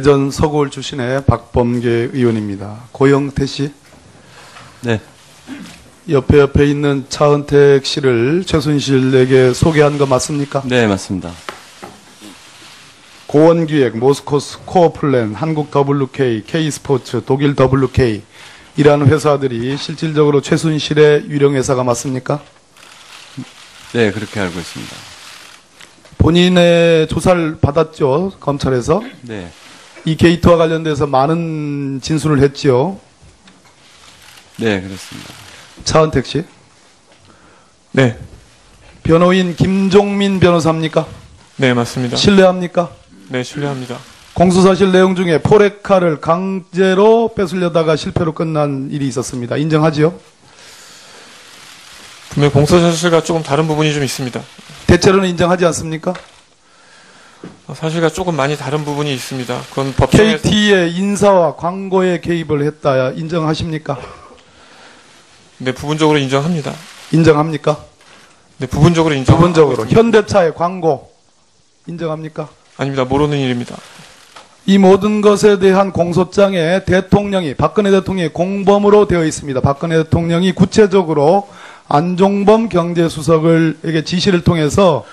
전 서구울 출신의 박범계 의원입니다. 고영태 씨. 네. 옆에 있는 차은택 씨를 최순실에게 소개한 거 맞습니까? 네, 맞습니다. 고원기획, 모스코스, 코어플랜, 한국 WK, K스포츠, 독일 WK 이라는 회사들이 실질적으로 최순실의 유령회사가 맞습니까? 네, 그렇게 알고 있습니다. 본인의 조사를 받았죠, 검찰에서. 네. 이 게이트와 관련돼서 많은 진술을 했지요. 네, 그렇습니다. 차은택 씨. 네. 변호인 김종민 변호사입니까? 네, 맞습니다. 신뢰합니까? 네, 신뢰합니다. 공수사실 내용 중에 포레카를 강제로 뺏으려다가 실패로 끝난 일이 있었습니다. 인정하지요? 분명 공소사실과 조금 다른 부분이 좀 있습니다. 대체로는 인정하지 않습니까? 사실과 조금 많이 다른 부분이 있습니다. 그건 법정에서 KT의 인사와 광고에 개입을 했다 인정하십니까? 네, 부분적으로 인정합니다. 인정합니까? 네, 부분적으로 인정. 부분적으로. 현대차의 광고 인정합니까? 아닙니다. 모르는 일입니다. 이 모든 것에 대한 공소장에 대통령이 박근혜 대통령이 공범으로 되어 있습니다. 박근혜 대통령이 구체적으로 안종범 경제수석에게 지시를 통해서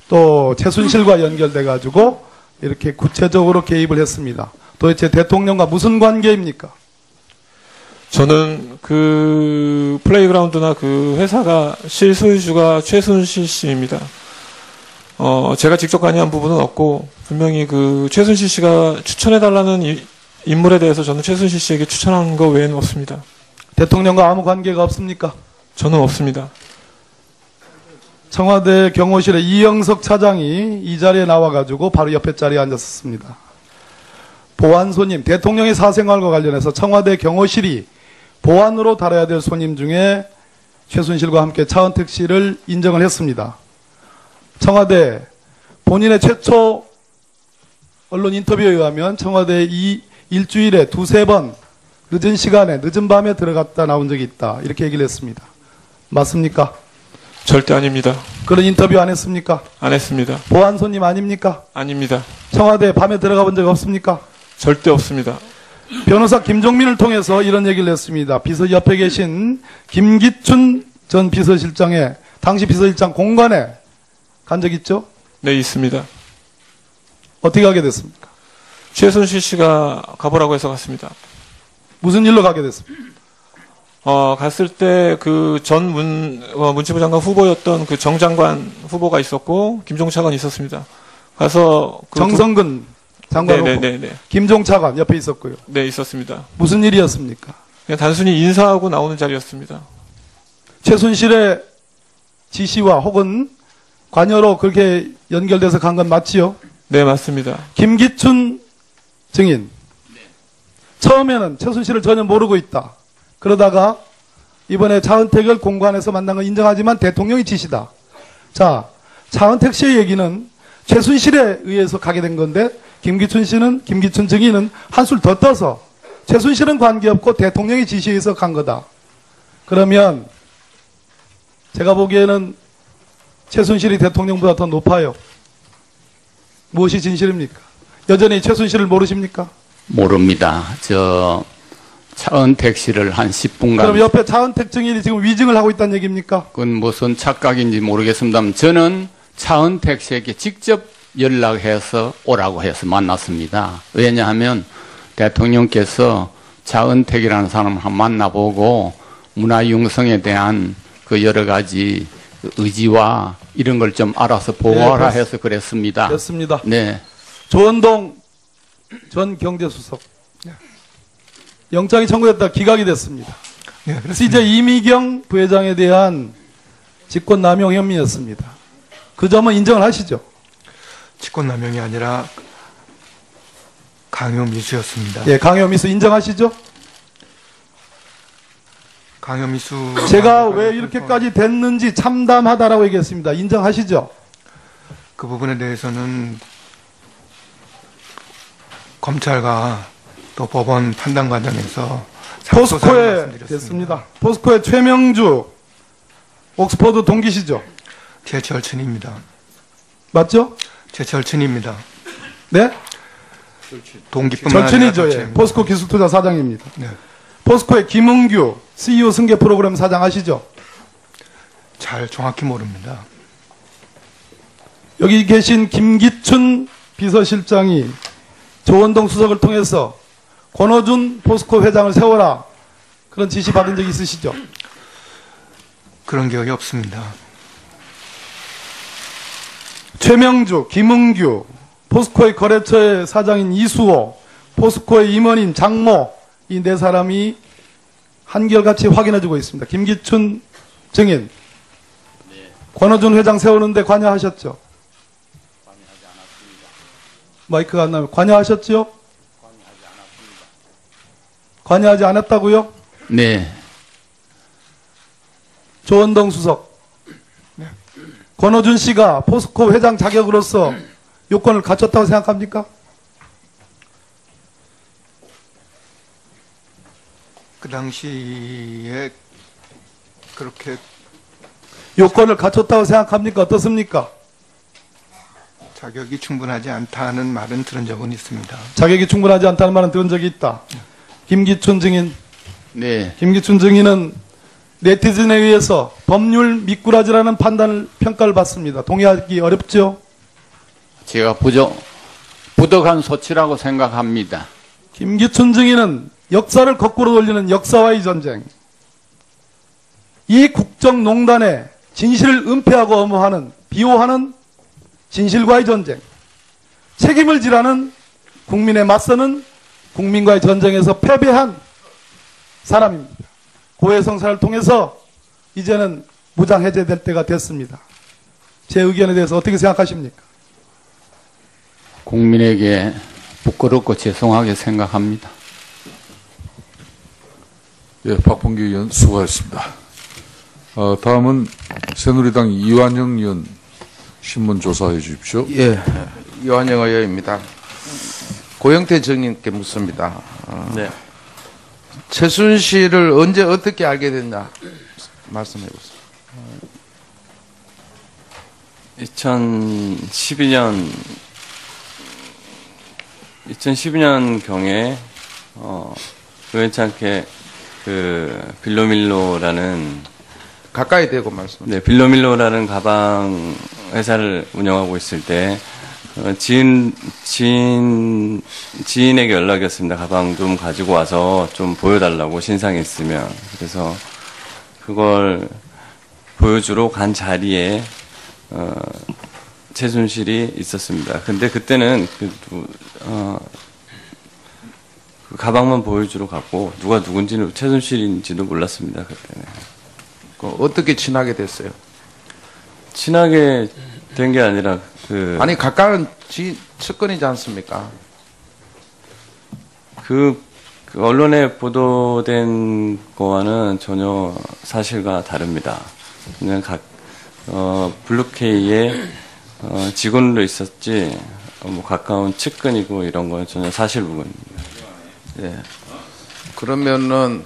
또 최순실과 연결돼 가지고 이렇게 구체적으로 개입을 했습니다. 도대체 대통령과 무슨 관계입니까? 저는 그 플레이그라운드나 그 회사가 실소유주가 최순실 씨입니다. 제가 직접 관여한 부분은 없고 분명히 그 최순실 씨가 추천해달라는 인물에 대해서 저는 최순실 씨에게 추천한 거 외에는 없습니다. 대통령과 아무 관계가 없습니까? 저는 없습니다. 청와대 경호실의 이영석 차장이 이 자리에 나와가지고 바로 옆에 자리에 앉았습니다. 보안 손님, 대통령의 사생활과 관련해서 청와대 경호실이 보안으로 다뤄야 될 손님 중에 최순실과 함께 차은택 씨를 인정을 했습니다. 청와대 본인의 최초 언론 인터뷰에 의하면 청와대 이 일주일에 두세 번 늦은 시간에 늦은 밤에 들어갔다 나온 적이 있다. 이렇게 얘기를 했습니다. 맞습니까? 절대 아닙니다. 그런 인터뷰 안 했습니까? 안 했습니다. 보안 손님 아닙니까? 아닙니다. 청와대 밤에 들어가 본 적 없습니까? 절대 없습니다. 변호사 김종민을 통해서 이런 얘기를 했습니다. 옆에 계신 김기춘 전 비서실장의 당시 비서실장 공간에 간 적 있죠? 네, 있습니다. 어떻게 가게 됐습니까? 최순실 씨가 가보라고 해서 갔습니다. 무슨 일로 가게 됐습니까? 갔을 때 그 전 문체부 장관 후보였던 그 정 장관 후보가 있었고 김종차관 있었습니다. 가서 그 정성근 장관 후보, 네네네. 김종차관 옆에 있었고요. 네, 있었습니다. 무슨 일이었습니까? 그냥 단순히 인사하고 나오는 자리였습니다. 최순실의 지시와 혹은 관여로 그렇게 연결돼서 간 건 맞지요? 네, 맞습니다. 김기춘 증인. 처음에는 최순실을 전혀 모르고 있다. 그러다가 이번에 차은택을 공관에서 만난 건 인정하지만 대통령이 지시다. 자, 차은택 씨의 얘기는 최순실에 의해서 가게 된 건데 김기춘 증인은 한술 더 떠서 최순실은 관계없고 대통령의 지시에 의해서 간 거다. 그러면 제가 보기에는 최순실이 대통령보다 더 높아요. 무엇이 진실입니까? 여전히 최순실을 모르십니까? 모릅니다. 차은택 씨를 한 10분간. 그럼 옆에 차은택 증인이 지금 위증을 하고 있다는 얘기입니까? 그건 무슨 착각인지 모르겠습니다만 저는 차은택 씨에게 직접 연락해서 오라고 해서 만났습니다. 왜냐하면 대통령께서 차은택이라는 사람을 한번 만나보고 문화융성에 대한 그 여러 가지 의지와 이런 걸 좀 알아서 보고하라 해서 그랬습니다. 됐습니다. 네. 조원동 전 경제수석. 영장이 청구됐다 기각이 됐습니다. CJ 이미경 부회장에 대한 직권남용 혐의였습니다. 그 점은 인정을 하시죠? 직권남용이 아니라 강요미수였습니다. 예, 강요미수 인정하시죠? 강요미수. 제가 왜 이렇게까지 됐는지 참담하다라고 얘기했습니다. 인정하시죠? 그 부분에 대해서는 검찰과 또 법원 판단 과정에서 포스코에 됐습니다. 포스코의 최명주 옥스퍼드 동기시죠? 제 절친입니다. 맞죠? 제 절친입니다. 네? 동기뿐만 절친이죠. 아니라 예. 같이 포스코 기술투자 사장입니다. 네. 포스코의 김은규 CEO 승계 프로그램 사장 아시죠? 잘 정확히 모릅니다. 여기 계신 김기춘 비서실장이 조원동 수석을 통해서 권호준 포스코 회장을 세워라 그런 지시 받은 적 있으시죠? 그런 기억이 없습니다. 최명주, 김은규, 포스코의 거래처의 사장인 이수호, 포스코의 임원인 장모 이 네 사람이 한결같이 확인해주고 있습니다. 김기춘 증인, 권호준 회장 세우는데 관여하셨죠? 관여하지 않았습니다. 마이크가 안 나면 관여하셨죠? 관여하지 않았습니다. 관여하지 않았다고요? 네. 조원동 수석, 권호준 씨가 포스코 회장 자격으로서 요건을 갖췄다고 생각합니까? 그 당시에 그렇게 요건을 갖췄다고 생각합니까? 어떻습니까? 자격이 충분하지 않다는 말은 들은 적은 있습니다. 자격이 충분하지 않다는 말은 들은 적이 있다. 김기춘 증인, 네. 김기춘 증인은 네티즌에 의해서 법률 미꾸라지라는 판단을 평가를 받습니다. 동의하기 어렵죠? 제가 부덕한 소치라고 생각합니다. 김기춘 증인은 역사를 거꾸로 돌리는 역사와의 전쟁, 이 국정농단에 진실을 은폐하고 엄호하는 비호하는 진실과의 전쟁, 책임을 지라는 국민에 맞서는 국민과의 전쟁에서 패배한 사람입니다. 고해성사를 통해서 이제는 무장 해제될 때가 됐습니다. 제 의견에 대해서 어떻게 생각하십니까? 국민에게 부끄럽고 죄송하게 생각합니다. 예, 박봉기 의원 수고하셨습니다. 다음은 새누리당 이완영 의원 신문 조사해 주십시오. 예, 이완영 의원입니다. 고영태 정님께 묻습니다. 네. 최순실을 언제 어떻게 알게 됐냐 말씀해 보세요. 2012년 경에 우연찮게 빌로밀로라는 가까이 대고 말씀. 네, 빌로밀로라는 가방 회사를 운영하고 있을 때 지인에게 연락이 왔습니다. 가방 좀 가지고 와서 좀 보여달라고 신상이 있으면. 그래서 그걸 보여주러 간 자리에 최순실이 있었습니다. 근데 그때는 그 가방만 보여주러 갔고 누가 누군지는 최순실인지도 몰랐습니다. 그때는. 어떻게 친하게 됐어요? 친하게 된 게 아니라 아니 가까운 측근이지 않습니까? 그 언론에 보도된 거와는 전혀 사실과 다릅니다. 그냥 블루케이의 직원으로 있었지 뭐 가까운 측근이고 이런 건 전혀 사실무근입니다. 예. 그러면은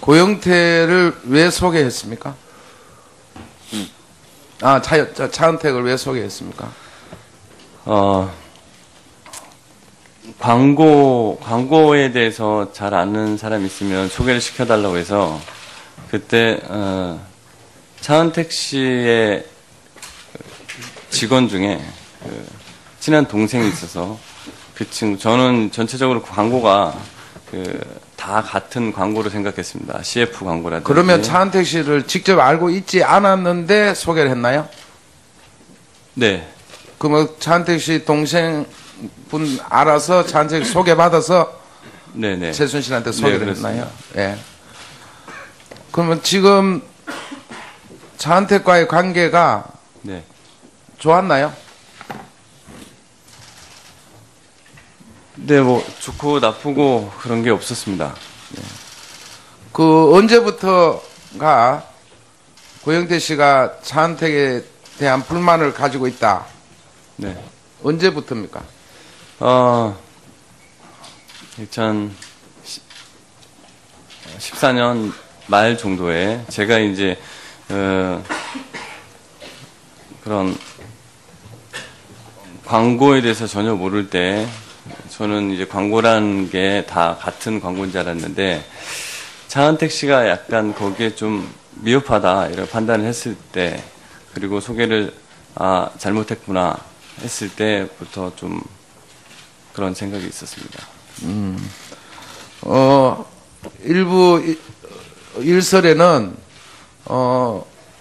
고영태를 왜 소개했습니까? 차은택을 왜 소개했습니까? 광고에 대해서 잘 아는 사람 있으면 소개를 시켜달라고 해서 그때 차은택 씨의 직원 중에 친한 동생이 있어서 그 친구, 저는 전체적으로 광고가 다 같은 광고로 생각했습니다. CF 광고라든지. 그러면 차은택 씨를 직접 알고 있지 않았는데 소개를 했나요? 네. 그러면 차은택 씨 동생분 알아서 차은택 씨 소개받아서 네네. 최순실한테 소개를 네, 했나요? 예. 그러면 지금 차은택과의 관계가 네. 좋았나요? 네, 뭐 좋고 나쁘고 그런 게 없었습니다. 네. 그 언제부터가 고영태 씨가 차은택에 대한 불만을 가지고 있다? 네. 언제부터입니까? 2014년 말 정도에 제가 이제 그런 광고에 대해서 전혀 모를 때 저는 이제 광고라는 게 다 같은 광고인 줄 알았는데 차은택 씨가 약간 거기에 좀 미흡하다 이런 판단을 했을 때 그리고 소개를 잘못했구나 했을 때부터 좀 그런 생각이 있었습니다. 일부 일설에는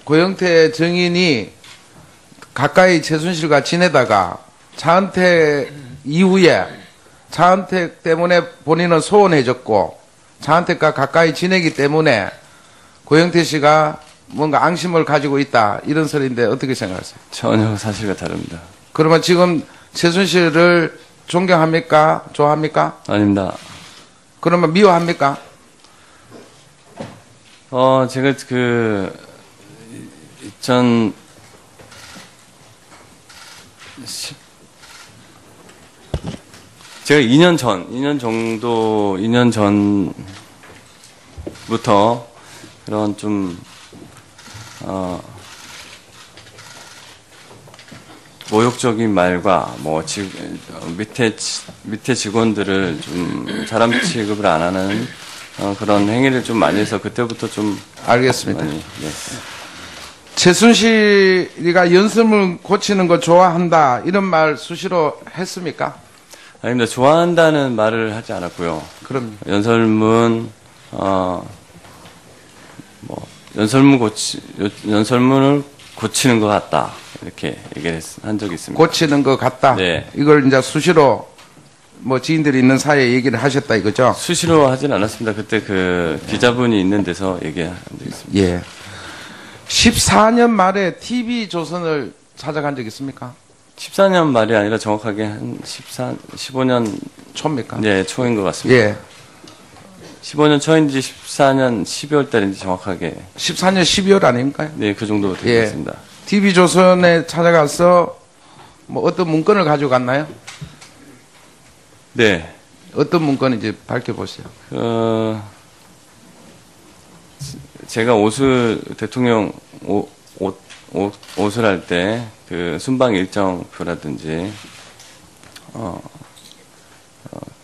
고영태 정인이 가까이 최순실과 지내다가 차은택 이후에 차은택 때문에 본인은 소원해졌고 차은택과 가까이 지내기 때문에 고영태 씨가 뭔가 앙심을 가지고 있다 이런 설인데 어떻게 생각하세요? 전혀 사실과 다릅니다. 그러면 지금 최순실을 존경합니까? 좋아합니까? 아닙니다. 그러면 미워합니까? 제가 제가 2년 전부터 그런 좀, 모욕적인 말과 밑에 직원들을 좀 사람 취급을 안 하는 그런 행위를 좀 많이 해서 그때부터 좀 알겠습니다. 많이, 네. 최순실이가 연설문 고치는 거 좋아한다 이런 말 수시로 했습니까? 아닙니다. 좋아한다는 말을 하지 않았고요. 그럼 연설문을 고치는 것 같다. 이렇게 얘기를 한 적이 있습니다. 고치는 것 같다. 네. 이걸 이제 수시로 지인들이 있는 사이에 얘기를 하셨다 이거죠? 수시로 하진 않았습니다. 그때 그 기자분이 있는 데서 얘기한 적이 있습니다. 예. 14년 말에 TV조선을 찾아간 적 있습니까? 14년 말이 아니라 정확하게 한 15년 초입니까? 네, 초인 것 같습니다. 예. 15년 초인지 14년 12월 달인지 정확하게 14년 12월 아닙니까? 네, 그 정도 예. 되겠습니다. TV조선에 찾아가서 어떤 문건을 가지고 갔나요? 네. 어떤 문건인지 밝혀보세요. 제가 대통령 옷을 할 때 그 순방 일정표라든지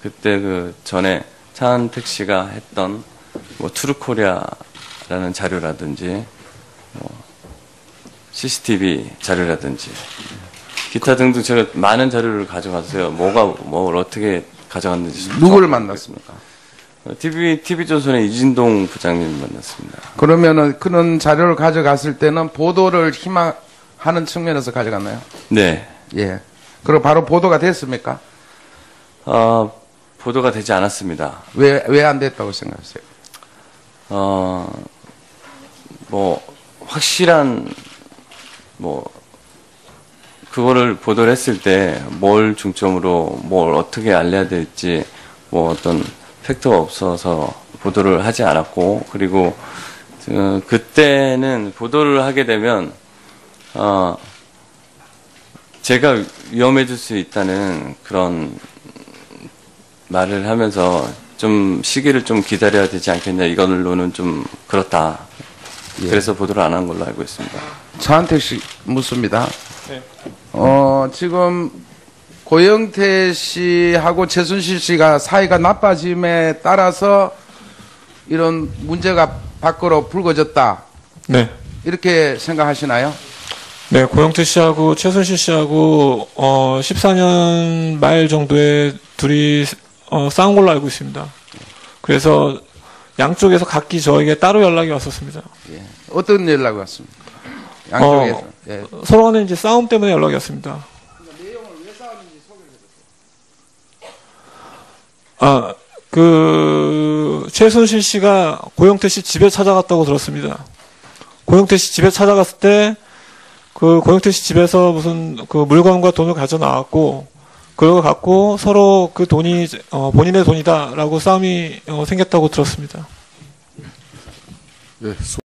그때 그 전에 차은택 씨가 했던 트루코리아라는 자료라든지 CCTV 자료라든지 기타 등등 제가 많은 자료를 가져갔어요. 뭘 어떻게 가져갔는지. 누구를 만났습니까? TV조선의 이진동 부장님 만났습니다. 그러면은 그런 자료를 가져갔을 때는 보도를 희망하는 측면에서 가져갔나요? 네. 예. 그리고 바로 보도가 됐습니까? 보도가 되지 않았습니다. 왜 안 됐다고 생각하세요? 확실한, 그거를 보도를 했을 때 뭘 중점으로 뭘 어떻게 알려야 될지 어떤 팩트가 없어서 보도를 하지 않았고, 그리고 그때는 보도를 하게 되면 제가 위험해질 수 있다는 그런 말을 하면서 좀 시기를 좀 기다려야 되지 않겠냐, 이걸로는 좀 그렇다. 예. 그래서 보도를 안 한 걸로 알고 있습니다. 차은택 씨 묻습니다. 네. 지금 고영태 씨하고 최순실 씨가 사이가 나빠짐에 따라서 이런 문제가 밖으로 불거졌다. 네. 이렇게 생각하시나요? 네, 고영태 씨하고 최순실 씨하고 14년 말 정도에 둘이 싸운 걸로 알고 있습니다. 그래서 양쪽에서 각기 저에게 따로 연락이 왔었습니다. 예. 어떤 연락이 왔습니까? 양쪽에서. 예. 서로 간에 이제 싸움 때문에 연락이 왔습니다. 내용을 왜 싸웠는지 소개해 주세요. 최순실 씨가 고영태 씨 집에 찾아갔다고 들었습니다. 고영태 씨 집에 찾아갔을 때, 고영태 씨 집에서 무슨 물건과 돈을 가져 나왔고, 그걸 갖고 서로 그 돈이, 본인의 돈이다라고 싸움이 생겼다고 들었습니다. 예,